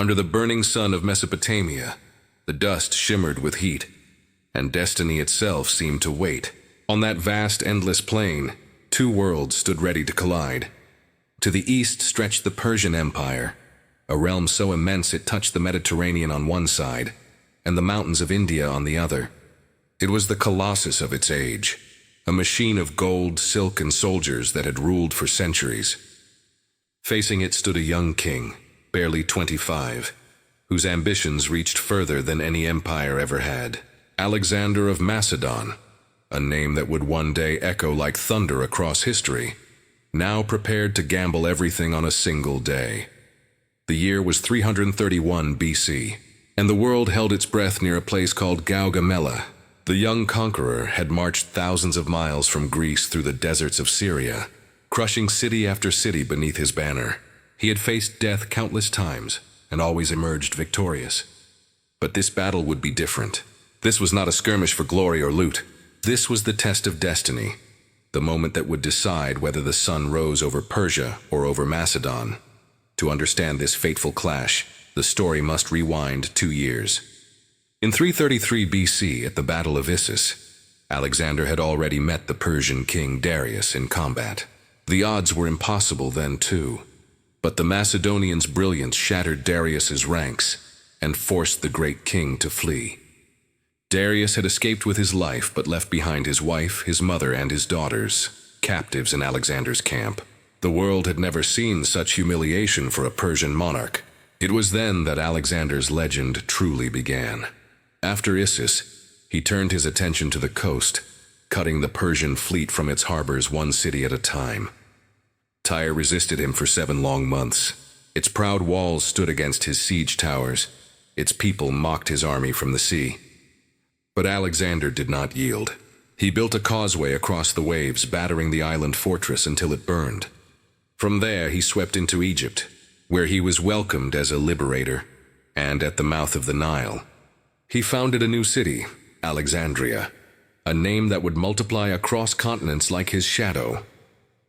Under the burning sun of Mesopotamia, the dust shimmered with heat, and destiny itself seemed to wait. On that vast, endless plain, two worlds stood ready to collide. To the east stretched the Persian Empire, a realm so immense it touched the Mediterranean on one side, and the mountains of India on the other. It was the colossus of its age, a machine of gold, silk, and soldiers that had ruled for centuries. Facing it stood a young king, barely 25, whose ambitions reached further than any empire ever had. Alexander of Macedon, a name that would one day echo like thunder across history, now prepared to gamble everything on a single day. The year was 331 BC, and the world held its breath near a place called Gaugamela. The young conqueror had marched thousands of miles from Greece through the deserts of Syria, crushing city after city beneath his banner. He had faced death countless times and always emerged victorious. But this battle would be different. This was not a skirmish for glory or loot. This was the test of destiny, the moment that would decide whether the sun rose over Persia or over Macedon. To understand this fateful clash, the story must rewind 2 years. In 333 BC, at the Battle of Issus, Alexander had already met the Persian king Darius in combat. The odds were impossible then too, but the Macedonians' brilliance shattered Darius's ranks and forced the great king to flee. Darius had escaped with his life but left behind his wife, his mother, and his daughters, captives in Alexander's camp. The world had never seen such humiliation for a Persian monarch. It was then that Alexander's legend truly began. After Issus, he turned his attention to the coast, cutting the Persian fleet from its harbors one city at a time. Tyre resisted him for 7 long months. Its proud walls stood against his siege towers. Its people mocked his army from the sea. But Alexander did not yield. He built a causeway across the waves, battering the island fortress until it burned. From there he swept into Egypt, where he was welcomed as a liberator, and at the mouth of the Nile, he founded a new city, Alexandria, a name that would multiply across continents like his shadow.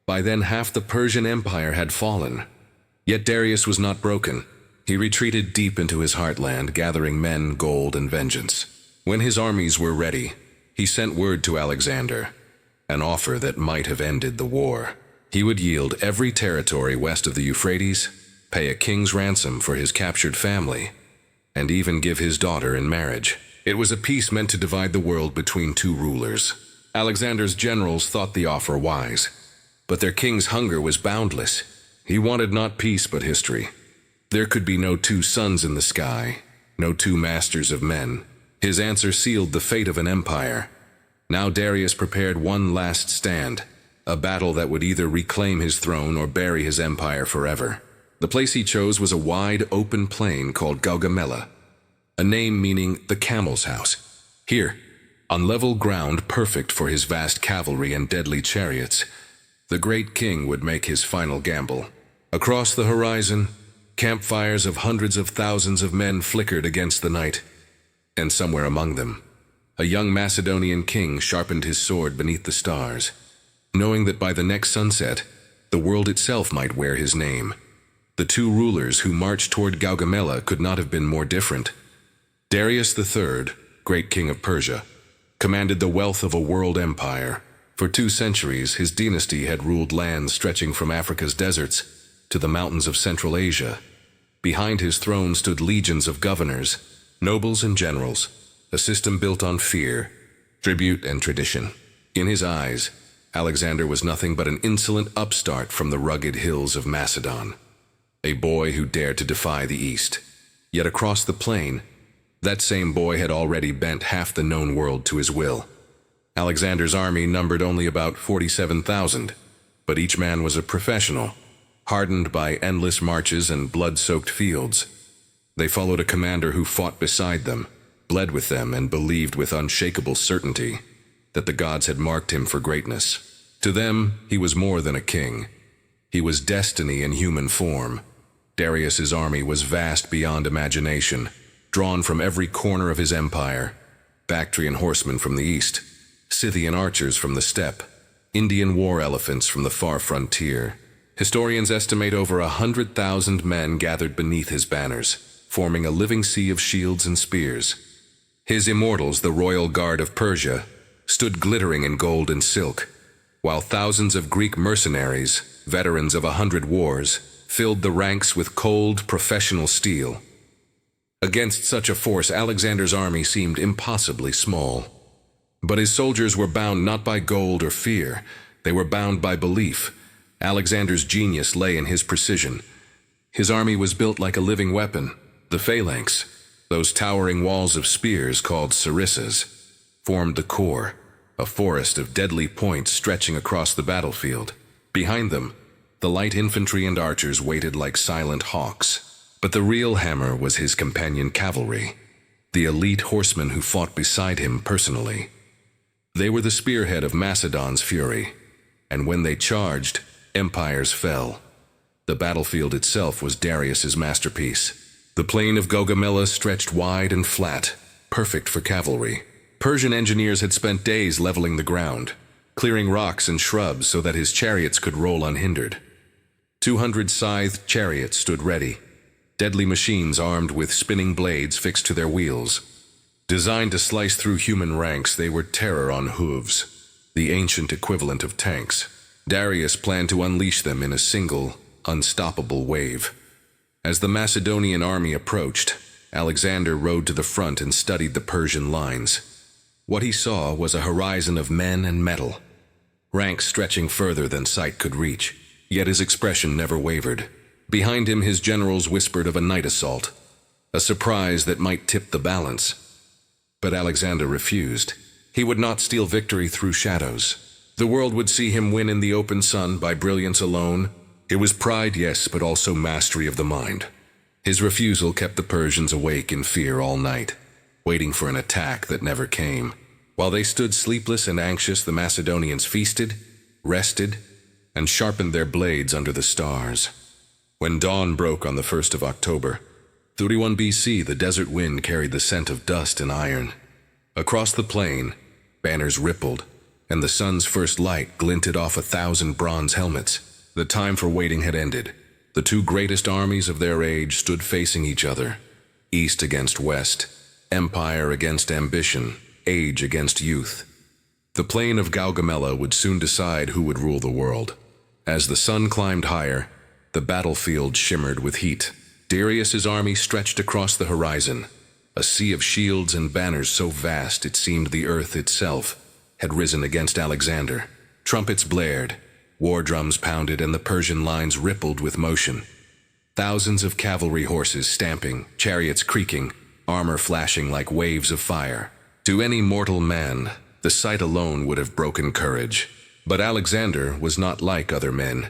By then half the Persian Empire had fallen. Yet Darius was not broken. He retreated deep into his heartland, gathering men, gold, and vengeance. When his armies were ready, he sent word to Alexander, an offer that might have ended the war. He would yield every territory west of the Euphrates, pay a king's ransom for his captured family, and even give his daughter in marriage. It was a peace meant to divide the world between two rulers. Alexander's generals thought the offer wise, but their king's hunger was boundless. He wanted not peace but history. There could be no 2 suns in the sky, no 2 masters of men. His answer sealed the fate of an empire. Now Darius prepared one last stand, a battle that would either reclaim his throne or bury his empire forever. The place he chose was a wide, open plain called Gaugamela, a name meaning the camel's house. Here, on level ground perfect for his vast cavalry and deadly chariots, the great king would make his final gamble. Across the horizon, campfires of hundreds of thousands of men flickered against the night, and somewhere among them, a young Macedonian king sharpened his sword beneath the stars, knowing that by the next sunset, the world itself might wear his name. The 2 rulers who marched toward Gaugamela could not have been more different. Darius III, great king of Persia, commanded the wealth of a world empire. For 2 centuries, his dynasty had ruled lands stretching from Africa's deserts to the mountains of Central Asia. Behind his throne stood legions of governors, nobles and generals, a system built on fear, tribute, and tradition. In his eyes, Alexander was nothing but an insolent upstart from the rugged hills of Macedon, a boy who dared to defy the East. Yet across the plain, that same boy had already bent half the known world to his will. Alexander's army numbered only about 47,000, but each man was a professional, hardened by endless marches and blood-soaked fields. They followed a commander who fought beside them, bled with them, and believed with unshakable certainty that the gods had marked him for greatness. To them, he was more than a king. He was destiny in human form. Darius's army was vast beyond imagination, drawn from every corner of his empire. Bactrian horsemen from the east, Scythian archers from the steppe, Indian war elephants from the far frontier. Historians estimate over 100,000 men gathered beneath his banners. forming a living sea of shields and spears. His immortals, the royal guard of Persia, stood glittering in gold and silk, while thousands of Greek mercenaries, veterans of 100 wars, filled the ranks with cold, professional steel. Against such a force, Alexander's army seemed impossibly small. But his soldiers were bound not by gold or fear, they were bound by belief. Alexander's genius lay in his precision. His army was built like a living weapon. The phalanx, those towering walls of spears called sarissas, formed the core, a forest of deadly points stretching across the battlefield. Behind them, the light infantry and archers waited like silent hawks. But the real hammer was his companion cavalry, the elite horsemen who fought beside him personally. They were the spearhead of Macedon's fury, and when they charged, empires fell. The battlefield itself was Darius's masterpiece. The plain of Gaugamela stretched wide and flat, perfect for cavalry. Persian engineers had spent days leveling the ground, clearing rocks and shrubs so that his chariots could roll unhindered. 200 scythed chariots stood ready, deadly machines armed with spinning blades fixed to their wheels. Designed to slice through human ranks, they were terror on hooves, the ancient equivalent of tanks. Darius planned to unleash them in a single, unstoppable wave. As the Macedonian army approached, Alexander rode to the front and studied the Persian lines. What he saw was a horizon of men and metal, ranks stretching further than sight could reach, yet his expression never wavered. Behind him, his generals whispered of a night assault, a surprise that might tip the balance. But Alexander refused. He would not steal victory through shadows. The world would see him win in the open sun by brilliance alone. It was pride, yes, but also mastery of the mind. His refusal kept the Persians awake in fear all night, waiting for an attack that never came. While they stood sleepless and anxious, the Macedonians feasted, rested, and sharpened their blades under the stars. When dawn broke on the 1st of October, 31 BC, the desert wind carried the scent of dust and iron. Across the plain, banners rippled, and the sun's first light glinted off 1,000 bronze helmets. The time for waiting had ended. The two greatest armies of their age stood facing each other, east against west, empire against ambition, age against youth. The plain of Gaugamela would soon decide who would rule the world. As the sun climbed higher, the battlefield shimmered with heat. Darius's army stretched across the horizon, a sea of shields and banners so vast it seemed the earth itself had risen against Alexander. Trumpets blared, war drums pounded, and the Persian lines rippled with motion. Thousands of cavalry horses stamping, chariots creaking, armor flashing like waves of fire. To any mortal man, the sight alone would have broken courage. But Alexander was not like other men.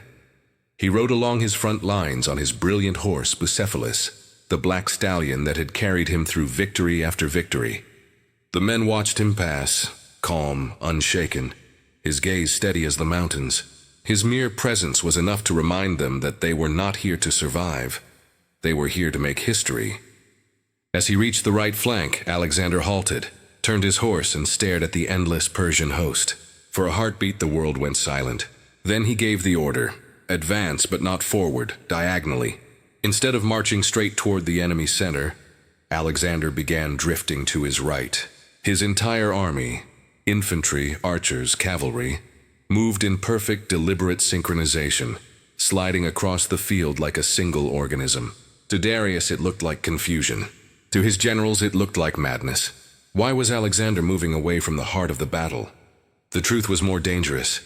He rode along his front lines on his brilliant horse Bucephalus, the black stallion that had carried him through victory after victory. The men watched him pass, calm, unshaken, his gaze steady as the mountains. His mere presence was enough to remind them that they were not here to survive. They were here to make history. As he reached the right flank, Alexander halted, turned his horse, and stared at the endless Persian host. For a heartbeat, the world went silent. Then he gave the order, advance but not forward, diagonally. Instead of marching straight toward the enemy's center, Alexander began drifting to his right. His entire army, infantry, archers, cavalry, moved in perfect, deliberate synchronization, sliding across the field like a single organism. To Darius, it looked like confusion. To his generals, it looked like madness. Why was Alexander moving away from the heart of the battle? The truth was more dangerous.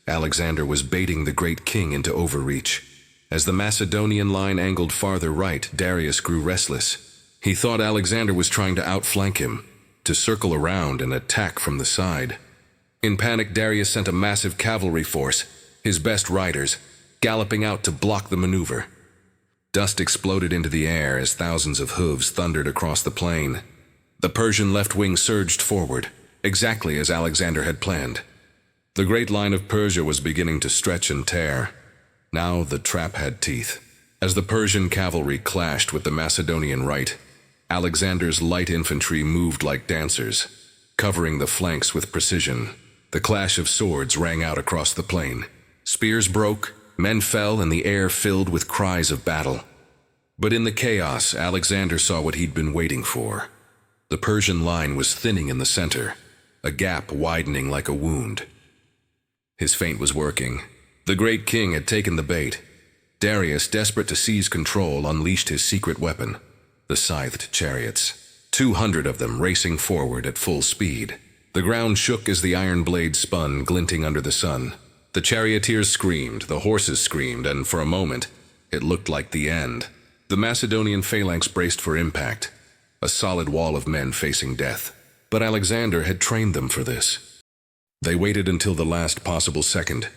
Alexander was baiting the great king into overreach. As the Macedonian line angled farther right, Darius grew restless. He thought Alexander was trying to outflank him, to circle around and attack from the side. In panic, Darius sent a massive cavalry force, his best riders, galloping out to block the maneuver. Dust exploded into the air as thousands of hooves thundered across the plain. The Persian left wing surged forward, exactly as Alexander had planned. The great line of Persia was beginning to stretch and tear. Now the trap had teeth. As the Persian cavalry clashed with the Macedonian right, Alexander's light infantry moved like dancers, covering the flanks with precision. The clash of swords rang out across the plain. Spears broke, men fell, and the air filled with cries of battle. But in the chaos, Alexander saw what he'd been waiting for. The Persian line was thinning in the center, a gap widening like a wound. His feint was working. The great king had taken the bait. Darius, desperate to seize control, unleashed his secret weapon, the scythed chariots. 200 of them racing forward at full speed. The ground shook as the iron blades spun, glinting under the sun. The charioteers screamed, the horses screamed, and for a moment, it looked like the end. The Macedonian phalanx braced for impact, a solid wall of men facing death. But Alexander had trained them for this. They waited until the last possible second.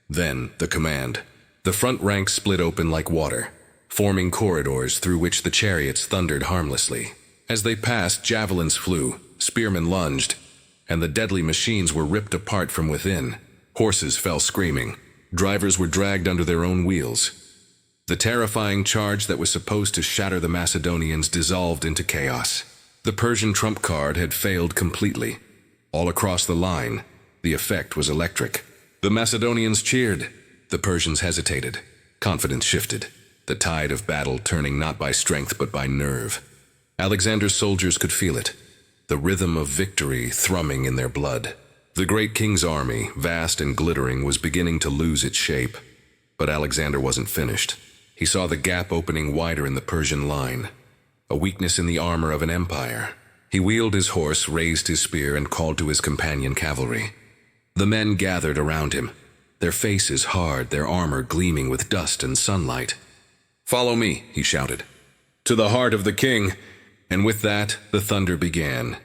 Then, the command. The front ranks split open like water, forming corridors through which the chariots thundered harmlessly. As they passed, javelins flew, spearmen lunged, and the deadly machines were ripped apart from within. Horses fell screaming. Drivers were dragged under their own wheels. The terrifying charge that was supposed to shatter the Macedonians dissolved into chaos. The Persian trump card had failed completely. All across the line, the effect was electric. The Macedonians cheered. The Persians hesitated. Confidence shifted, the tide of battle turning not by strength but by nerve. Alexander's soldiers could feel it, the rhythm of victory thrumming in their blood. The great king's army, vast and glittering, was beginning to lose its shape. But Alexander wasn't finished. He saw the gap opening wider in the Persian line, a weakness in the armor of an empire. He wheeled his horse, raised his spear, and called to his companion cavalry. The men gathered around him, their faces hard, their armor gleaming with dust and sunlight. "Follow me," he shouted, "to the heart of the king." And with that, the thunder began.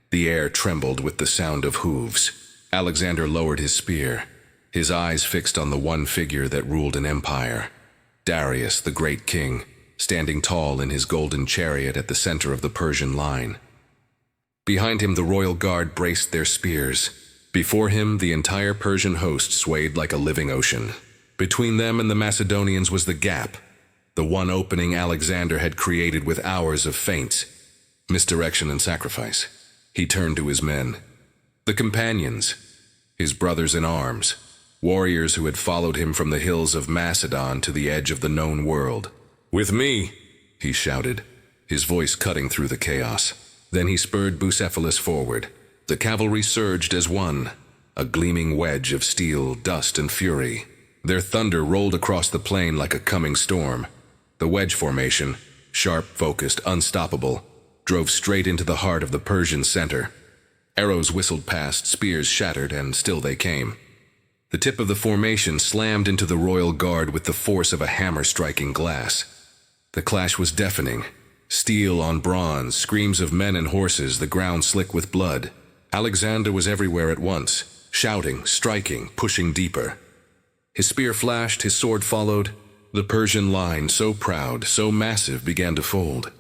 The air trembled with the sound of hooves. Alexander lowered his spear, his eyes fixed on the one figure that ruled an empire. Darius, the great king, standing tall in his golden chariot at the center of the Persian line. Behind him, the royal guard braced their spears. Before him, the entire Persian host swayed like a living ocean. Between them and the Macedonians was the gap, the one opening Alexander had created with hours of feints, misdirection, and sacrifice. He turned to his men, the companions, his brothers in arms, warriors who had followed him from the hills of Macedon to the edge of the known world. "With me," he shouted, his voice cutting through the chaos. Then he spurred Bucephalus forward. The cavalry surged as one, a gleaming wedge of steel, dust, and fury. Their thunder rolled across the plain like a coming storm. The wedge formation, sharp, focused, unstoppable, drove straight into the heart of the Persian center. Arrows whistled past, spears shattered, and still they came. The tip of the formation slammed into the royal guard with the force of a hammer striking glass. The clash was deafening. Steel on bronze, screams of men and horses, the ground slick with blood. Alexander was everywhere at once, shouting, striking, pushing deeper. His spear flashed, his sword followed. The Persian line, so proud, so massive, began to fold.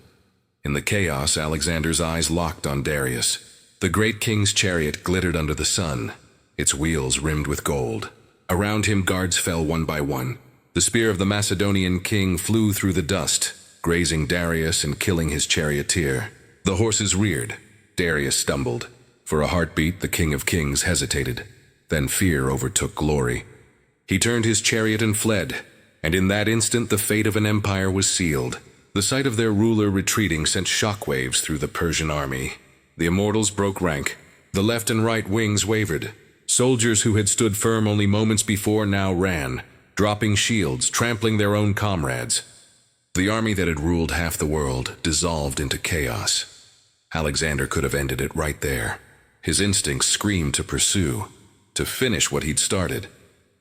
In the chaos, Alexander's eyes locked on Darius. The great king's chariot glittered under the sun, its wheels rimmed with gold. Around him, guards fell one by one. The spear of the Macedonian king flew through the dust, grazing Darius and killing his charioteer. The horses reared. Darius stumbled. For a heartbeat, the King of Kings hesitated. Then fear overtook glory. He turned his chariot and fled, and in that instant the fate of an empire was sealed. The sight of their ruler retreating sent shockwaves through the Persian army. The immortals broke rank. The left and right wings wavered. Soldiers who had stood firm only moments before now ran, dropping shields, trampling their own comrades. The army that had ruled half the world dissolved into chaos. Alexander could have ended it right there. His instincts screamed to pursue, to finish what he'd started,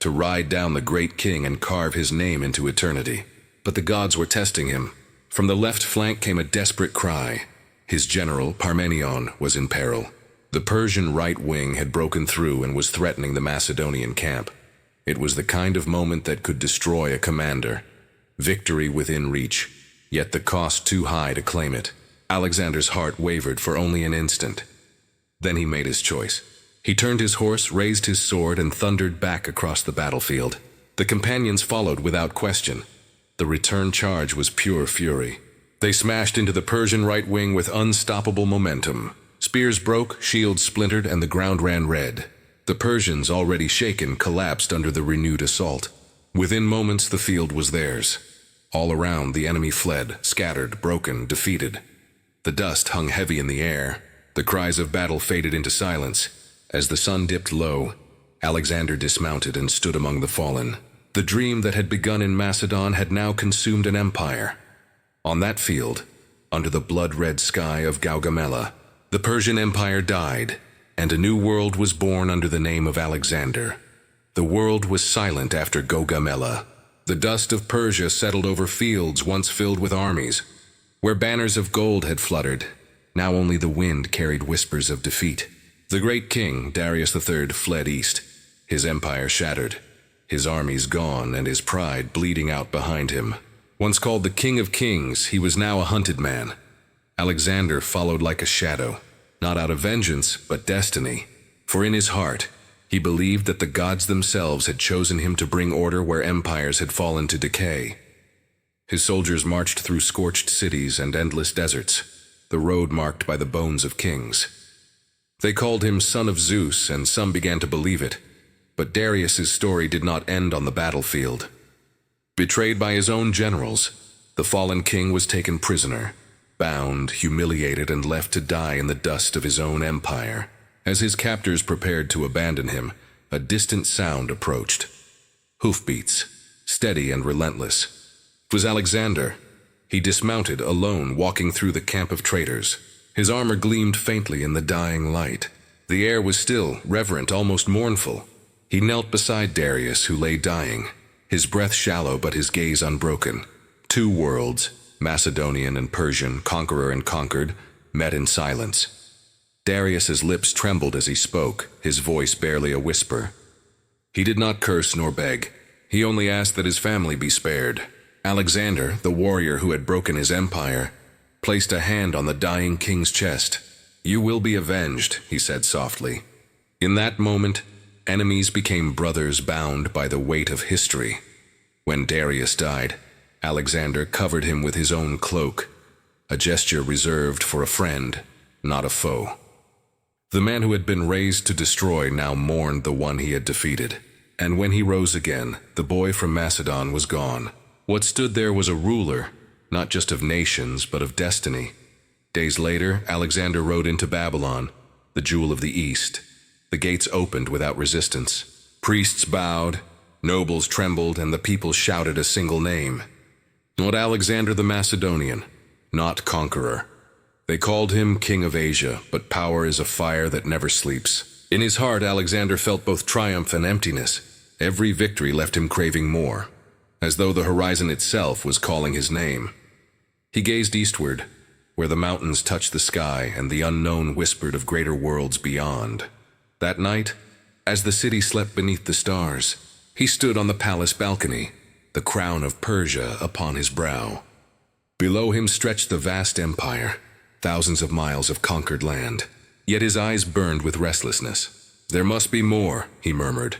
to ride down the great king and carve his name into eternity. But the gods were testing him. From the left flank came a desperate cry. His general, Parmenion, was in peril. The Persian right wing had broken through and was threatening the Macedonian camp. It was the kind of moment that could destroy a commander. Victory within reach, yet the cost too high to claim it. Alexander's heart wavered for only an instant. Then he made his choice. He turned his horse, raised his sword, and thundered back across the battlefield. The companions followed without question. The return charge was pure fury. They smashed into the Persian right wing with unstoppable momentum. Spears broke, shields splintered, and the ground ran red. The Persians, already shaken, collapsed under the renewed assault. Within moments, the field was theirs. All around, the enemy fled, scattered, broken, defeated. The dust hung heavy in the air. The cries of battle faded into silence. As the sun dipped low, Alexander dismounted and stood among the fallen. The dream that had begun in Macedon had now consumed an empire. On that field, under the blood-red sky of Gaugamela, the Persian Empire died, and a new world was born under the name of Alexander. The world was silent after Gaugamela. The dust of Persia settled over fields once filled with armies. Where banners of gold had fluttered, now only the wind carried whispers of defeat. The great king, Darius III, fled east, his empire shattered, his armies gone and his pride bleeding out behind him. Once called the King of Kings, he was now a hunted man. Alexander followed like a shadow, not out of vengeance, but destiny. For in his heart, he believed that the gods themselves had chosen him to bring order where empires had fallen to decay. His soldiers marched through scorched cities and endless deserts, the road marked by the bones of kings. They called him Son of Zeus, and some began to believe it. But Darius's story did not end on the battlefield. Betrayed by his own generals, the fallen king was taken prisoner, bound, humiliated, and left to die in the dust of his own empire. As his captors prepared to abandon him, a distant sound approached. Hoofbeats, steady and relentless. It was Alexander. He dismounted, alone, walking through the camp of traitors. His armor gleamed faintly in the dying light. The air was still, reverent, almost mournful. He knelt beside Darius, who lay dying, his breath shallow but his gaze unbroken. Two worlds, Macedonian and Persian, conqueror and conquered, met in silence. Darius's lips trembled as he spoke, his voice barely a whisper. He did not curse nor beg. He only asked that his family be spared. Alexander, the warrior who had broken his empire, placed a hand on the dying king's chest. "You will be avenged," he said softly. In that moment, enemies became brothers bound by the weight of history. When Darius died, Alexander covered him with his own cloak, a gesture reserved for a friend, not a foe. The man who had been raised to destroy now mourned the one he had defeated. And when he rose again, the boy from Macedon was gone. What stood there was a ruler, not just of nations, but of destiny. Days later, Alexander rode into Babylon, the jewel of the East. The gates opened without resistance. Priests bowed, nobles trembled, and the people shouted a single name. Not Alexander the Macedonian, not conqueror. They called him King of Asia, but power is a fire that never sleeps. In his heart, Alexander felt both triumph and emptiness. Every victory left him craving more, as though the horizon itself was calling his name. He gazed eastward, where the mountains touched the sky and the unknown whispered of greater worlds beyond. That night, as the city slept beneath the stars, he stood on the palace balcony, the crown of Persia upon his brow. Below him stretched the vast empire, thousands of miles of conquered land. Yet his eyes burned with restlessness. "There must be more," he murmured.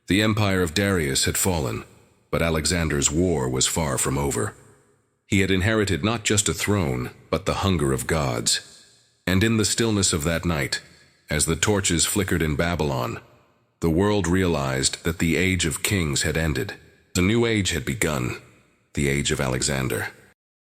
The empire of Darius had fallen, but Alexander's war was far from over. He had inherited not just a throne, but the hunger of gods. And in the stillness of that night, as the torches flickered in Babylon, the world realized that the age of kings had ended. A new age had begun, the age of Alexander.